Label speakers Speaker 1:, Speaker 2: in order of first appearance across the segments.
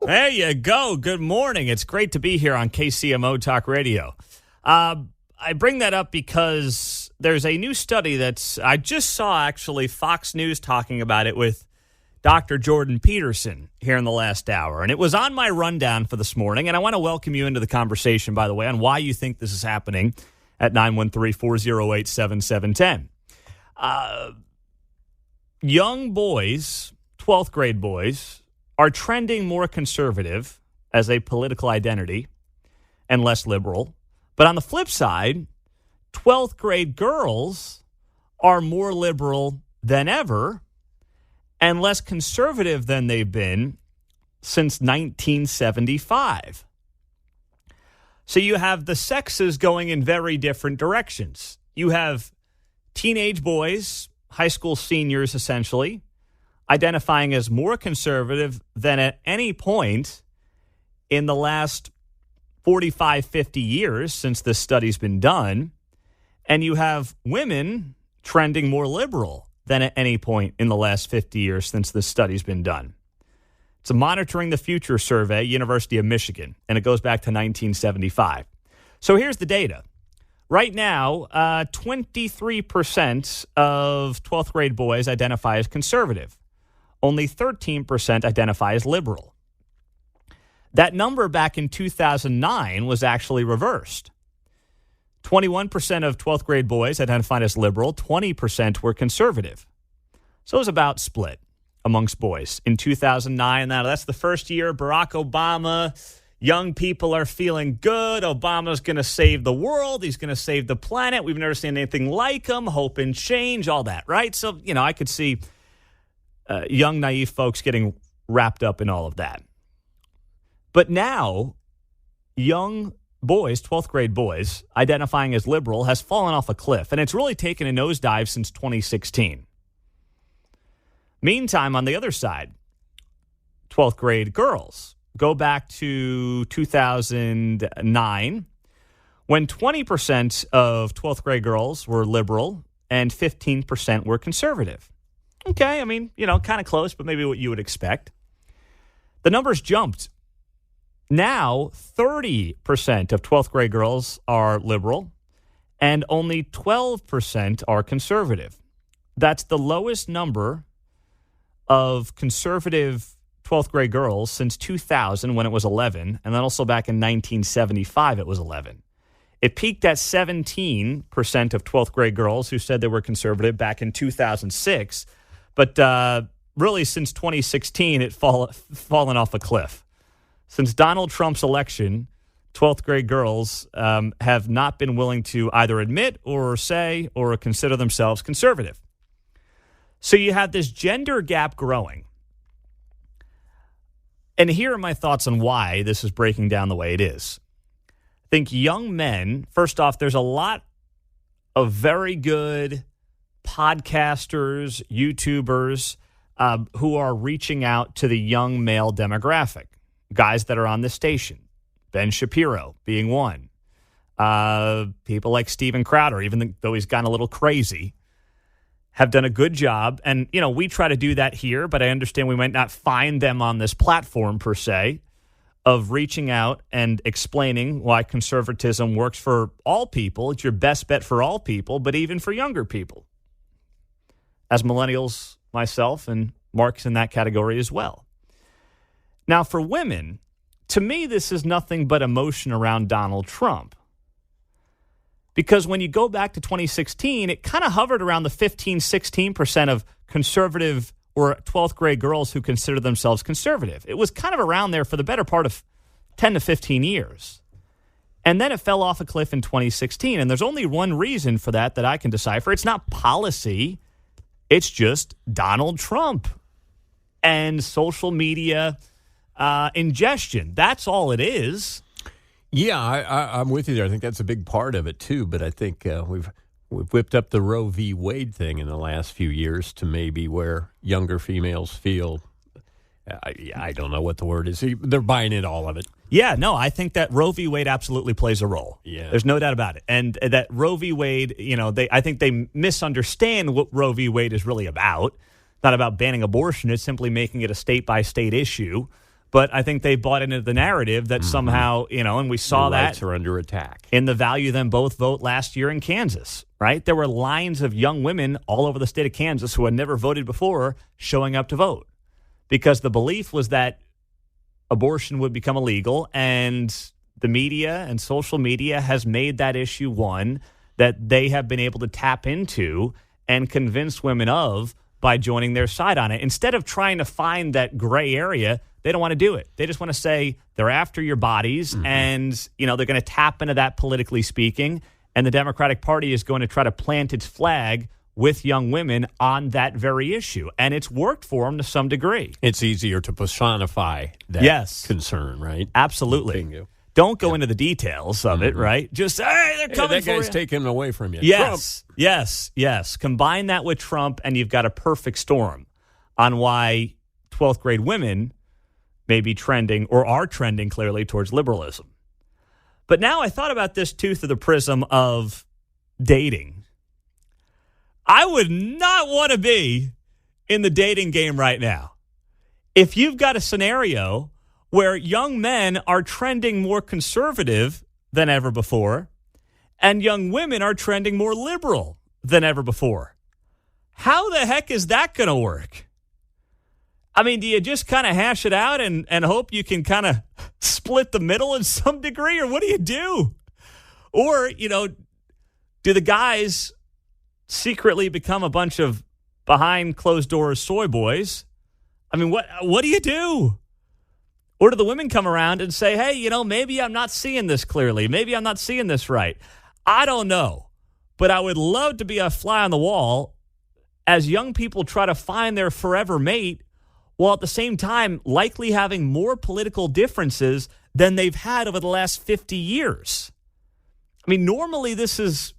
Speaker 1: There you go. Good morning. It's great to be here on KCMO Talk Radio. I bring that up because there's a new study I just saw, actually, Fox News talking about it with Dr. Jordan Peterson here in the last hour. And it was on my rundown for this morning. And I want to welcome you into the conversation, by the way, on why you think this is happening at 913-408-7710. Young boys, 12th grade boys, are trending more conservative as a political identity and less liberal. But on the flip side, 12th grade girls are more liberal than ever and less conservative than they've been since 1975. So you have the sexes going in very different directions. You have teenage boys, high school seniors essentially, identifying as more conservative than at any point in the last 45, 50 years since this study's been done. And you have women trending more liberal than at any point in the last 50 years since this study's been done. It's a Monitoring the Future survey, University of Michigan, and it goes back to 1975. So here's the data. Right now, 23% of 12th grade boys identify as conservative. Only 13% identify as liberal. That number back in 2009 was actually reversed. 21% of 12th grade boys identified as liberal, 20% were conservative. So it was about split amongst boys in 2009. Now, that's the first year Barack Obama. Young people are feeling good. Obama's going to save the world. He's going to save the planet. We've never seen anything like him. Hope and change, all that, right? So, I could see young, naive folks getting wrapped up in all of that. But now, young boys, 12th grade boys, identifying as liberal has fallen off a cliff, and it's really taken a nosedive since 2016. Meantime, on the other side, 12th grade girls go back to 2009, when 20% of 12th grade girls were liberal and 15% were conservative. Okay, kind of close, but maybe what you would expect. The numbers jumped. Now, 30% of 12th grade girls are liberal and only 12% are conservative. That's the lowest number of conservative 12th grade girls since 2000 when it was 11, and then also back in 1975 it was 11. It peaked at 17% of 12th grade girls who said they were conservative back in 2006, but really since 2016 it fallen off a cliff. Since Donald Trump's election, 12th grade girls have not been willing to either admit or say or consider themselves conservative. So you have this gender gap growing. And here are my thoughts on why this is breaking down the way it is. I think young men, first off, there's a lot of very good podcasters, YouTubers who are reaching out to the young male demographic. Guys that are on this station, Ben Shapiro being one. People like Steven Crowder, even though he's gotten a little crazy, have done a good job. And, we try to do that here, but I understand we might not find them on this platform per se, of reaching out and explaining why conservatism works for all people. It's your best bet for all people, but even for younger people. As millennials, myself, and Mark's in that category as well. Now, for women, to me, this is nothing but emotion around Donald Trump. Because when you go back to 2016, it kind of hovered around the 15-16% of conservative or 12th grade girls who consider themselves conservative. It was kind of around there for the better part of 10 to 15 years. And then it fell off a cliff in 2016. And there's only one reason for that I can decipher. It's not policy. It's just Donald Trump and social media ingestion. That's all it is.
Speaker 2: Yeah, I'm with you there. I think that's a big part of it, too. But I think we've whipped up the Roe v. Wade thing in the last few years to maybe where younger females feel, I don't know what the word is. They're buying in all of it.
Speaker 1: Yeah, no, I think that Roe v. Wade absolutely plays a role.
Speaker 2: Yeah.
Speaker 1: There's no doubt about it. And that Roe v. Wade, I think they misunderstand what Roe v. Wade is really about. Not about banning abortion. It's simply making it a state-by-state issue. But I think they bought into the narrative that somehow, and we saw
Speaker 2: Their
Speaker 1: that
Speaker 2: rights are under attack.
Speaker 1: in the Value Them Both vote last year in Kansas, right? There were lines of young women all over the state of Kansas who had never voted before showing up to vote because the belief was that abortion would become illegal, and the media and social media has made that issue one that they have been able to tap into and convince women of by joining their side on it. Instead of trying to find that gray area, they don't want to do it. They just want to say they're after your bodies and, they're going to tap into that politically speaking. And the Democratic Party is going to try to plant its flag with young women on that very issue. And it's worked for them to some degree.
Speaker 2: It's easier to personify that concern, right?
Speaker 1: Absolutely.
Speaker 2: Bingo.
Speaker 1: Don't go into the details of it, right? Just, hey, they're coming
Speaker 2: that guy's
Speaker 1: for you.
Speaker 2: taking them away from you.
Speaker 1: Yes,
Speaker 2: Trump.
Speaker 1: yes. Combine that with Trump, and you've got a perfect storm on why 12th grade women may be trending or are trending clearly towards liberalism. But now I thought about this too through the prism of dating. I would not want to be in the dating game right now. If you've got a scenario where young men are trending more conservative than ever before, and young women are trending more liberal than ever before. How the heck is that going to work? I mean, do you just kind of hash it out and hope you can kind of split the middle in some degree, or what do you do? Or, do the guys secretly become a bunch of behind closed doors soy boys? I mean, what do you do? Or do the women come around and say, hey, maybe I'm not seeing this clearly. Maybe I'm not seeing this right. I don't know. But I would love to be a fly on the wall as young people try to find their forever mate while at the same time likely having more political differences than they've had over the last 50 years. I mean, normally this has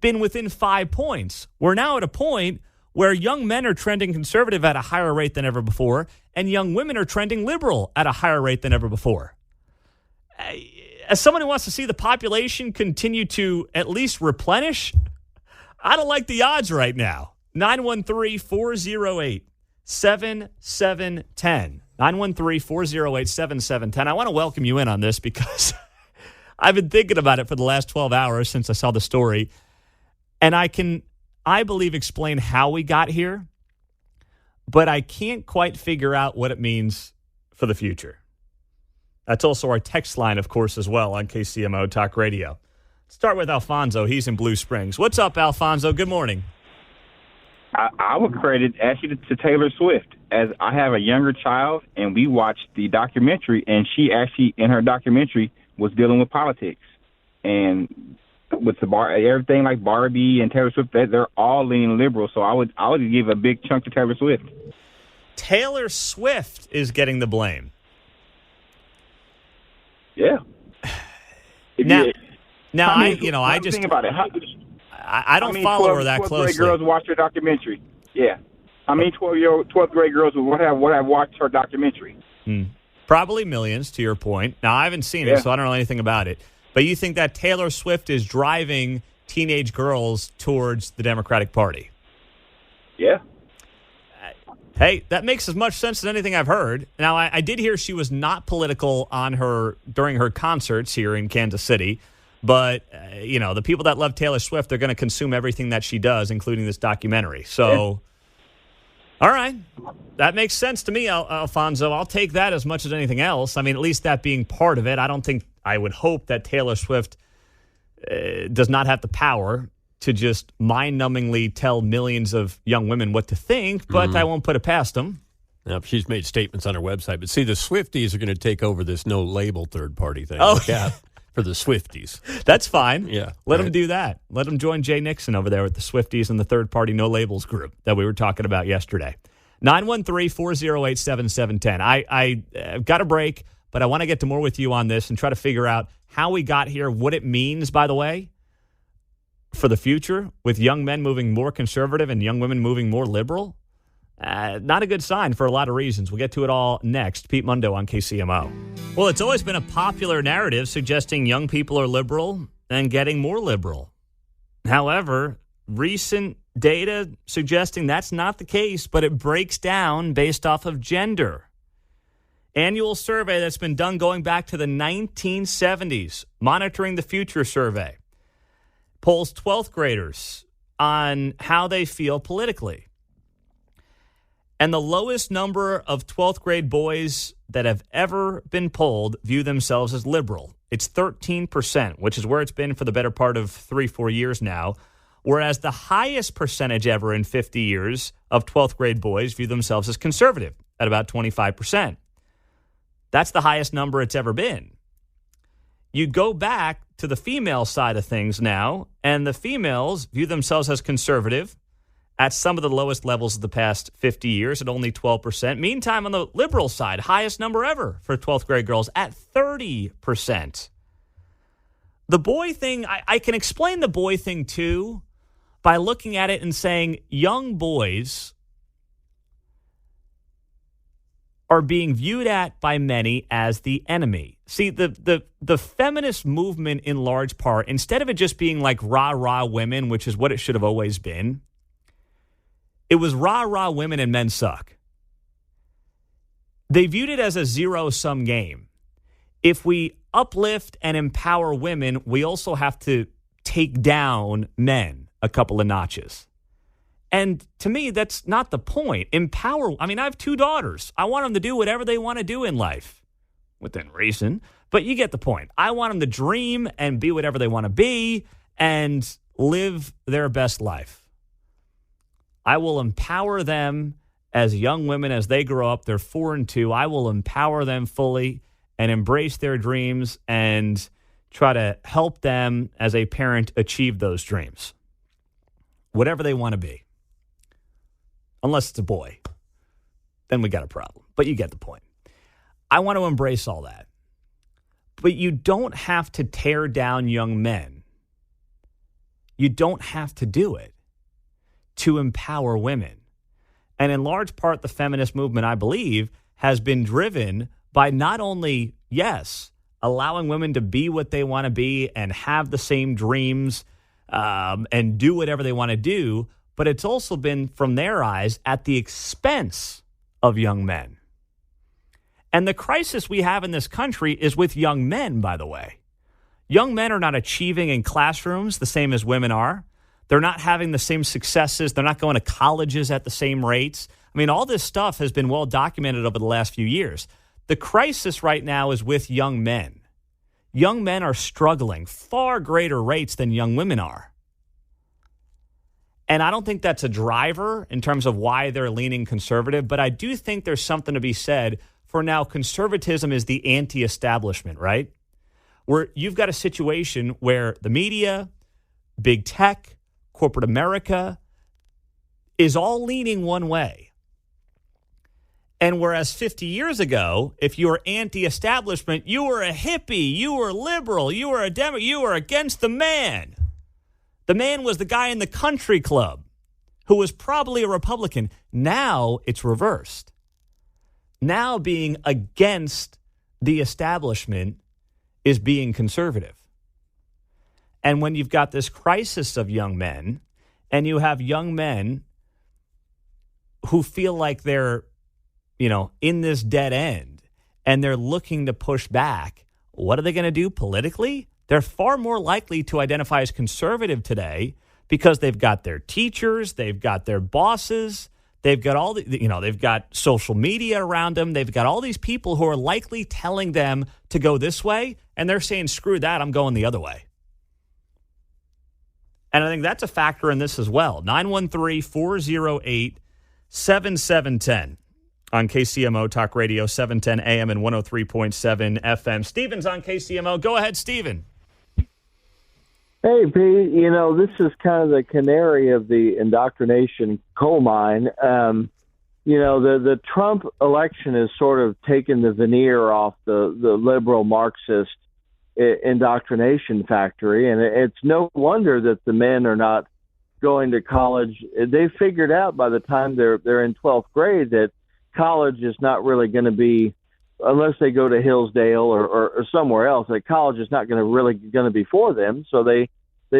Speaker 1: been within 5 points. We're now at a point where young men are trending conservative at a higher rate than ever before, and young women are trending liberal at a higher rate than ever before. As someone who wants to see the population continue to at least replenish, I don't like the odds right now. 913-408-7710. 913-408-7710. I want to welcome you in on this because I've been thinking about it for the last 12 hours since I saw the story, and I believe, explain how we got here, but I can't quite figure out what it means for the future. That's also our text line, of course, as well on KCMO Talk Radio. Start with Alfonso. He's in Blue Springs. What's up, Alfonso? Good morning.
Speaker 3: I would credit actually to Taylor Swift, as I have a younger child, and we watched the documentary, and she actually, in her documentary, was dealing with politics. And with everything like Barbie and Taylor Swift, they're all leaning liberal. So I would give a big chunk to Taylor Swift.
Speaker 1: Taylor Swift is getting the blame.
Speaker 3: Yeah.
Speaker 1: I just
Speaker 3: think about it.
Speaker 1: I don't follow her that
Speaker 3: 12th
Speaker 1: closely.
Speaker 3: grade girls watch her documentary. Yeah. 12th grade girls would have watched her documentary.
Speaker 1: Probably millions, to your point. Now, I haven't seen it, so I don't know anything about it. But you think that Taylor Swift is driving teenage girls towards the Democratic Party?
Speaker 3: Yeah.
Speaker 1: Hey, that makes as much sense as anything I've heard. Now, I did hear she was not political during her concerts here in Kansas City. But, the people that love Taylor Swift, they're going to consume everything that she does, including this documentary. So, All right. That makes sense to me, Alfonso. I'll take that as much as anything else. I mean, at least that being part of it. I would hope that Taylor Swift does not have the power to just mind-numbingly tell millions of young women what to think, but I won't put it past them.
Speaker 2: Now, she's made statements on her website. But see, the Swifties are going to take over this no-label third-party thing.
Speaker 1: Oh,
Speaker 2: yeah. For the Swifties.
Speaker 1: That's fine.
Speaker 2: Yeah.
Speaker 1: Let them do that. Let them join Jay Nixon over there with the Swifties and the third-party no-labels group that we were talking about yesterday. 913-408-7710. I've got a break, but I want to get to more with you on this and try to figure out how we got here, what it means, by the way, for the future with young men moving more conservative and young women moving more liberal. Not a good sign for a lot of reasons. We'll get to it all next. Pete Mundo on KCMO. Well, it's always been a popular narrative suggesting young people are liberal and getting more liberal. However, recent data suggesting that's not the case, but it breaks down based off of gender. Annual survey that's been done going back to the 1970s, Monitoring the Future survey, polls 12th graders on how they feel politically. And the lowest number of 12th grade boys that have ever been polled view themselves as liberal. It's 13%, which is where it's been for the better part of 3-4 years now, whereas the highest percentage ever in 50 years of 12th grade boys view themselves as conservative at about 25%. That's the highest number it's ever been. You go back to the female side of things now, and the females view themselves as conservative at some of the lowest levels of the past 50 years at only 12%. Meantime, on the liberal side, highest number ever for 12th grade girls at 30%. The boy thing, I can explain the boy thing too by looking at it and saying young boys are being viewed at by many as the enemy. See, the feminist movement in large part, instead of it just being like rah-rah women, which is what it should have always been, it was rah-rah women and men suck. They viewed it as a zero-sum game. If we uplift and empower women, we also have to take down men a couple of notches. And to me, that's not the point. I have 2 daughters. I want them to do whatever they want to do in life, within reason. But you get the point. I want them to dream and be whatever they want to be and live their best life. I will empower them as young women as they grow up. They're 4 and 2. I will empower them fully and embrace their dreams and try to help them as a parent achieve those dreams, whatever they want to be. Unless it's a boy, then we got a problem. But you get the point. I want to embrace all that. But you don't have to tear down young men. You don't have to do it to empower women. And in large part, the feminist movement, I believe, has been driven by not only, yes, allowing women to be what they want to be and have the same dreams and do whatever they want to do, but it's also been, from their eyes, at the expense of young men. And the crisis we have in this country is with young men, by the way. Young men are not achieving in classrooms the same as women are. They're not having the same successes. They're not going to colleges at the same rates. I mean, all this stuff has been well documented over the last few years. The crisis right now is with young men. Young men are struggling far greater rates than young women are. And I don't think that's a driver in terms of why they're leaning conservative, but I do think there's something to be said for now. Conservatism is the anti-establishment, right? Where you've got a situation where the media, big tech, corporate America is all leaning one way. And whereas 50 years ago, if you were anti-establishment, you were a hippie, you were liberal, you were a Democrat, you were against the man. The man was the guy in the country club who was probably a Republican. Now it's reversed. Now being against the establishment is being conservative. And when you've got this crisis of young men, and you have young men who feel like they're, in this dead end, and they're looking to push back, what are they going to do politically? They're far more likely to identify as conservative today because they've got their teachers, they've got their bosses, they've got all they've got social media around them. They've got all these people who are likely telling them to go this way, and they're saying, screw that, I'm going the other way. And I think that's a factor in this as well. 913-408-7710 on KCMO Talk Radio, 710 AM and 103.7 FM. Stephen's on KCMO. Go ahead, Stephen.
Speaker 4: Hey, Pete, this is kind of the canary of the indoctrination coal mine. The Trump election has sort of taken the veneer off the liberal Marxist indoctrination factory, and it's no wonder that the men are not going to college. They figured out by the time they're in 12th grade that college is not really going to be, unless they go to Hillsdale or somewhere else, that college is not going to be for them. So they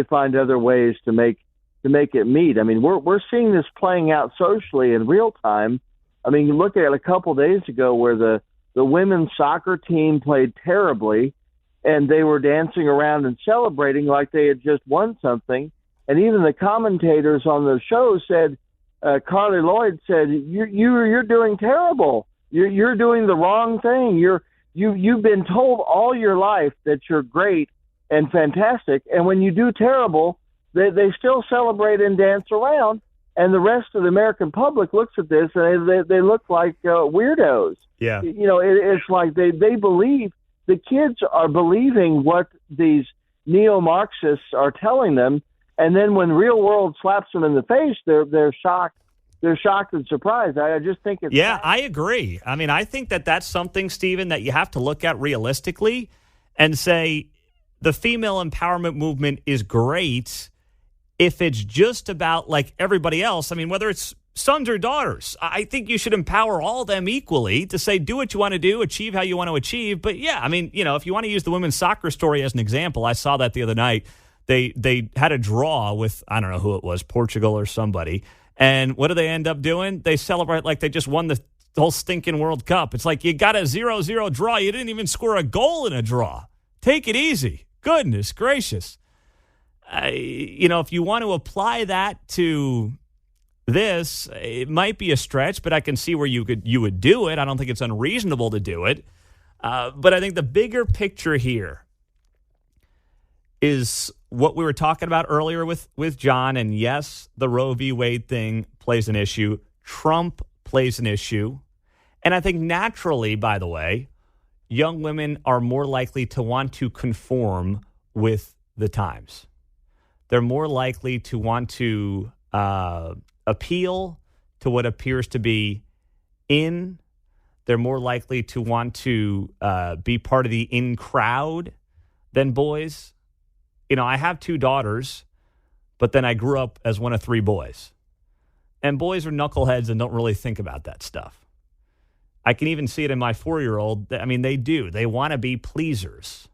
Speaker 4: find other ways to make it meet. I mean, we're seeing this playing out socially in real time. I mean, you look at it a couple days ago where the the women's soccer team played terribly, and they were dancing around and celebrating like they had just won something. And even the commentators on the show said, Carly Lloyd said, "You're doing terrible. You're doing the wrong thing. You've been told all your life that you're great and fantastic, and when you do terrible, they still celebrate and dance around." And the rest of the American public looks at this and they look like weirdos.
Speaker 1: Yeah,
Speaker 4: it's like they believe, the kids are believing what these neo-Marxists are telling them. And then when real world slaps them in the face, they're shocked. They're shocked and surprised. I just think it's...
Speaker 1: Yeah, I agree. I mean, I think that's something, Stephen, that you have to look at realistically and say the female empowerment movement is great if it's just about like everybody else. I mean, whether it's sons or daughters, I think you should empower all of them equally to say, do what you want to do, achieve how you want to achieve. But yeah, I mean, if you want to use the women's soccer story as an example, I saw that the other night. They had a draw with, I don't know who it was, Portugal or somebody. And what do they end up doing? They celebrate like they just won the whole stinking World Cup. It's like you got a 0-0 draw. You didn't even score a goal in a draw. Take it easy. Goodness gracious. If you want to apply that to this, it might be a stretch, but I can see where you would do it. I don't think it's unreasonable to do it. But I think the bigger picture here is what we were talking about earlier with John. And yes, the Roe v. Wade thing plays an issue. Trump plays an issue. And I think naturally, by the way, young women are more likely to want to conform with the times. They're more likely to want to appeal to what appears to be in. They're more likely to want to be part of the in crowd than boys. I have 2 daughters, but then I grew up as one of 3 boys. And boys are knuckleheads and don't really think about that stuff. I can even see it in my 4-year-old. I mean, they do. They want to be pleasers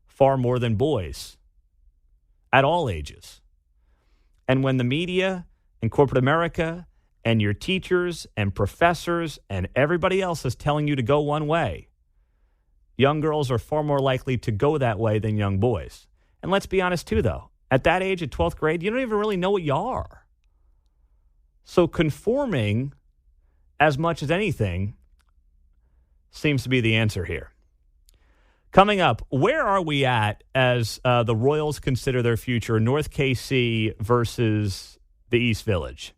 Speaker 1: far more than boys at all ages. And when the media and corporate America and your teachers and professors and everybody else is telling you to go one way, young girls are far more likely to go that way than young boys. And let's be honest, too, though. At that age, at 12th grade, you don't even really know what you are. So conforming, as much as anything, seems to be the answer here. Coming up, where are we at as the Royals consider their future, North KC versus the East Village?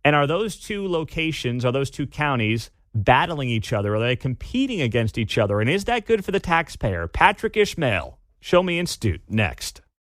Speaker 1: And are those 2 locations, are those 2 counties battling each other? Are they competing against each other? And is that good for the taxpayer? Patrick Ishmael. Show Me Institute next.